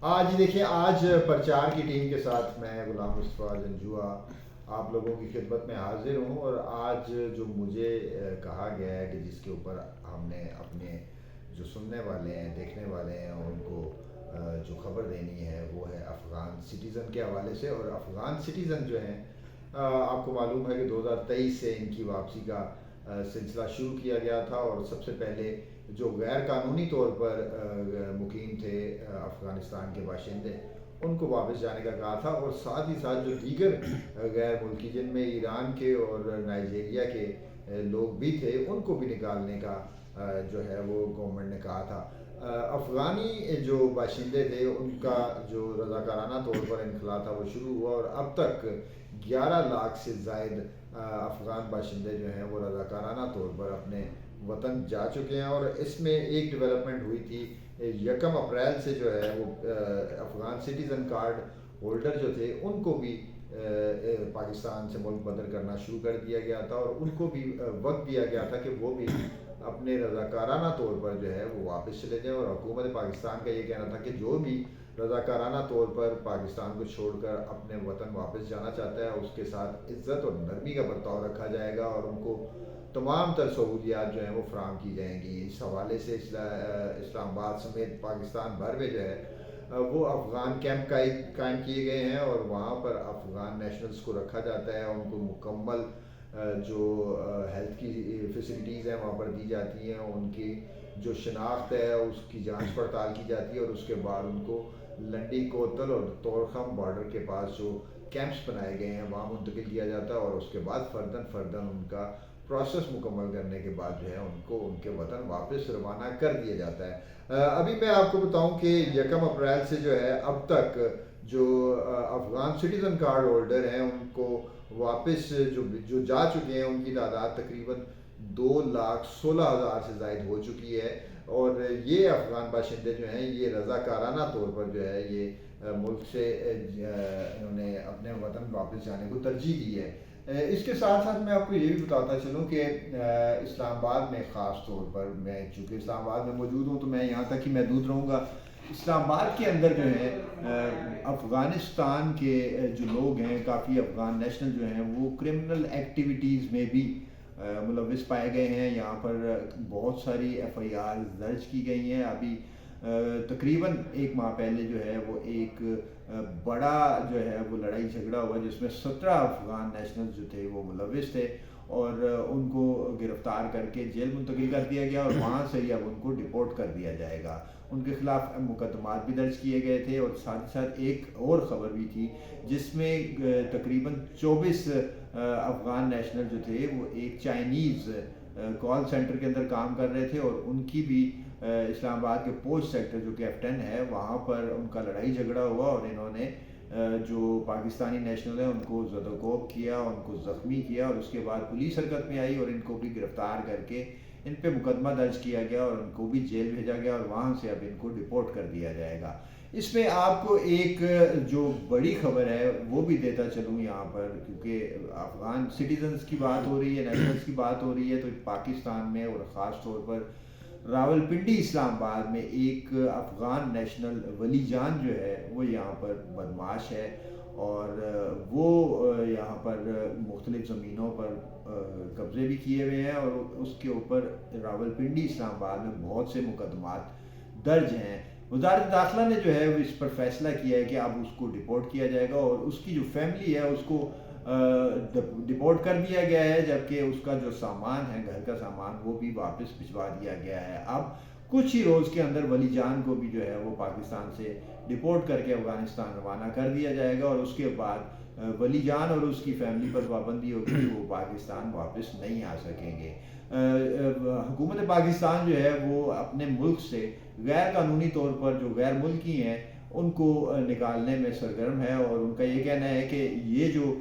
آج دیکھیں، آج پرچار کی ٹیم کے ساتھ میں غلام مصطفیٰ جنجوعہ آپ لوگوں کی خدمت میں حاضر ہوں، اور آج جو مجھے کہا گیا ہے کہ جس کے اوپر ہم نے اپنے جو سننے والے ہیں، دیکھنے والے ہیں، ان کو جو خبر دینی ہے وہ ہے افغان سٹیزن کے حوالے سے۔ اور افغان سٹیزن جو ہیں، آپ کو معلوم ہے کہ 2023 سے ان کی واپسی کا سلسلہ شروع کیا گیا تھا، اور سب سے پہلے جو غیر قانونی طور پر مقیم تھے افغانستان کے باشندے، ان کو واپس جانے کا کہا تھا، اور ساتھ ہی ساتھ جو دیگر غیر ملکی جن میں ایران کے اور نائجیریا کے لوگ بھی تھے، ان کو بھی نکالنے کا جو ہے وہ گورنمنٹ نے کہا تھا۔ افغانی جو باشندے تھے ان کا جو رضاکارانہ طور پر انخلا تھا وہ شروع ہوا، اور اب تک 11 لاکھ سے زائد افغان باشندے جو ہیں وہ رضاکارانہ طور پر اپنے وطن جا چکے ہیں۔ اور اس میں ایک ڈیولپمنٹ ہوئی تھی، 1 اپریل سے جو ہے وہ افغان سٹیزن کارڈ ہولڈر جو تھے ان کو بھی پاکستان سے ملک بدر کرنا شروع کر دیا گیا تھا، اور ان کو بھی وقت دیا گیا تھا کہ وہ بھی اپنے رضاکارانہ طور پر جو ہے وہ واپس چلے جائیں۔ اور حکومت پاکستان کا یہ کہنا تھا کہ جو بھی رضاکارانہ طور پر پاکستان کو چھوڑ کر اپنے وطن واپس جانا چاہتا ہے، اس کے ساتھ عزت اور نرمی کا برتاؤ رکھا جائے گا، اور ان کو تمام تر سہولیات جو ہیں وہ فراہم کی جائیں گی۔ اس حوالے سے اسلام آباد سمیت پاکستان بھر میں جو ہے وہ افغان کیمپ قائم کیے گئے ہیں، اور وہاں پر افغان نیشنلز کو رکھا جاتا ہے، ان کو مکمل جو ہیلتھ کی فیسلٹیز ہیں وہاں پر دی جاتی ہیں، ان کی جو شناخت ہے اس کی جانچ پڑتال کی جاتی ہے، اور اس کے بعد ان کو لنڈی کوتل اور طورخم بارڈر کے پاس جو کیمپس بنائے گئے ہیں وہاں منتقل کیا جاتا ہے، اور اس کے بعد فرداً ان کا پروسیس مکمل کرنے کے بعد جو ہے ان کو ان کے وطن واپس روانہ کر دیا جاتا ہے۔ ابھی میں آپ کو بتاؤں کہ 1 اپریل سے جو ہے اب تک جو افغان سٹیزن کارڈ ہولڈر ہیں ان کو واپس جو جا چکے ہیں ان کی تعداد تقریباً 2,16,000 سے زائد ہو چکی ہے، اور یہ افغان باشندے جو ہیں یہ رضاکارانہ طور پر جو ہے یہ ملک سے انہوں نے اپنے وطن واپس جانے کو ترجیح دی ہے۔ اس کے ساتھ ساتھ میں آپ کو یہ بھی بتاتا چلوں کہ اسلام آباد میں خاص طور پر، میں چونکہ اسلام آباد میں موجود ہوں تو میں یہاں تک ہی محدود رہوں گا، اسلام آباد کے اندر جو ہے افغانستان کے جو لوگ ہیں، کافی افغان نیشنل جو ہیں وہ کرمنل ایکٹیویٹیز میں بھی ملوث پائے گئے ہیں۔ یہاں پر بہت ساری FIR درج کی گئی ہیں۔ ابھی تقریباً 1 ماہ پہلے جو ہے وہ ایک بڑا جو ہے وہ لڑائی جھگڑا ہوا جس میں 17 افغان نیشنل جو تھے وہ ملوث تھے، اور ان کو گرفتار کر کے جیل منتقل کر دیا گیا، اور وہاں سے ہی اب ان کو ڈپورٹ کر دیا جائے گا۔ ان کے خلاف مقدمات بھی درج کیے گئے تھے، اور ساتھ ساتھ ایک اور خبر بھی تھی جس میں تقریباً 24 افغان نیشنل جو تھے وہ ایک چائنیز کال سینٹر کے اندر کام کر رہے تھے، اور ان کی بھی اسلام آباد کے پوسٹ سیکٹر جو کہ F10 ہے وہاں پر ان کا لڑائی جھگڑا ہوا، اور انہوں نے جو پاکستانی نیشنل ہیں ان کو زد و کوب کیا، ان کو زخمی کیا، اور اس کے بعد پولیس حرکت میں آئی اور ان کو بھی گرفتار کر کے ان پہ مقدمہ درج کیا گیا، اور ان کو بھی جیل بھیجا گیا، اور وہاں سے اب ان کو ڈپورٹ کر دیا جائے گا۔ اس میں آپ کو ایک جو بڑی خبر ہے وہ بھی دیتا چلوں یہاں پر، کیونکہ افغان سٹیزنز کی بات ہو رہی ہے، نیشنلز کی بات ہو رہی ہے، تو پاکستان میں اور خاص طور پر راولپنڈی اسلام آباد میں ایک افغان نیشنل ولی جان جو ہے وہ یہاں پر بدمعاش ہے، اور وہ یہاں پر مختلف زمینوں پر قبضے بھی کیے ہوئے ہیں، اور اس کے اوپر راولپنڈی اسلام آباد میں بہت سے مقدمات درج ہیں۔ وزارت داخلہ نے جو ہے اس پر فیصلہ کیا ہے کہ اب اس کو ڈپورٹ کیا جائے گا، اور اس کی جو فیملی ہے اس کو ڈپورٹ کر دیا گیا ہے، جبکہ اس کا جو سامان ہے، گھر کا سامان، وہ بھی واپس بھجوا دیا گیا ہے۔ اب کچھ ہی روز کے اندر ولی جان کو بھی جو ہے وہ پاکستان سے ڈپورٹ کر کے افغانستان روانہ کر دیا جائے گا، اور اس کے بعد ولی جان اور اس کی فیملی پر پابندی ہوگی، وہ پاکستان واپس نہیں آ سکیں گے۔ حکومت پاکستان جو ہے وہ اپنے ملک سے غیر قانونی طور پر جو غیر ملکی ہیں ان کو نکالنے میں سرگرم ہے، اور ان کا یہ کہنا ہے کہ یہ جو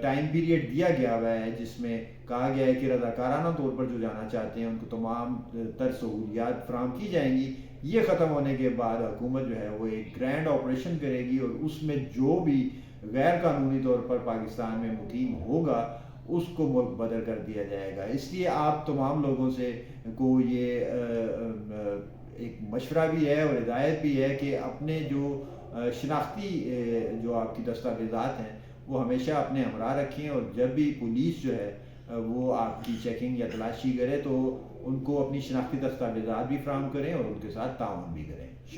ٹائم پیریڈ دیا گیا ہوا ہے جس میں کہا گیا ہے کہ رضاکارانہ طور پر جو جانا چاہتے ہیں ان کو تمام تر سہولیات فراہم کی جائیں گی، یہ ختم ہونے کے بعد حکومت جو ہے وہ ایک گرینڈ آپریشن کرے گی، اور اس میں جو بھی غیر قانونی طور پر پاکستان میں مقیم ہوگا اس کو ملک بدر کر دیا جائے گا۔ اس لیے آپ تمام لوگوں سے کو یہ ایک مشورہ بھی ہے اور ہدایت بھی ہے کہ اپنے جو شناختی جو آپ کی دستاویزات ہیں وہ ہمیشہ اپنے ہمراہ رکھیں، اور جب بھی پولیس جو ہے وہ آپ کی چیکنگ یا تلاشی کرے تو ان کو اپنی شناختی دستاویزات بھی فراہم کریں اور ان کے ساتھ تعاون بھی کریں۔